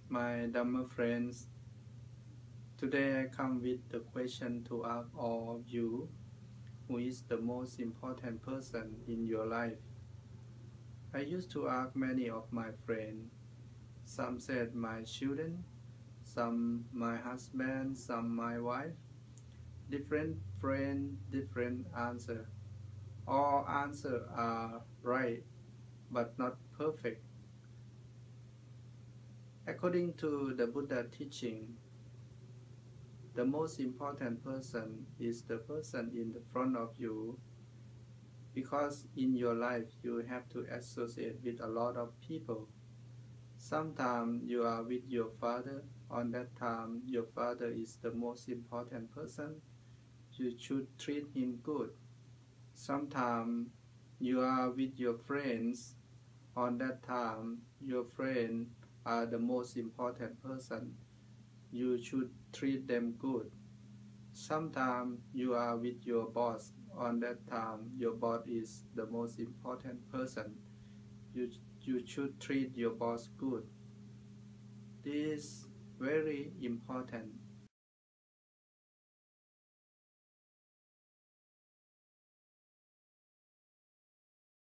My Dhamma friends, today I come with the question to ask all of you, who is the most important person in your life? I used to ask many of my friends. Some said my children, some my husband, some my wife. Different friends, different answer. All answers are right, but not perfect. According to the Buddha teaching, the most important person is the person in the front of you, because in your life you have to associate with a lot of people. Sometimes you are with your father. On that time, your father is the most important person. You should treat him good. Sometimes you are with your friends. On that time, your friends are the most important person. You should treat them good. Sometimes you are with your boss. On that time, your boss is the most important person. You, you should treat your boss good. This is very important.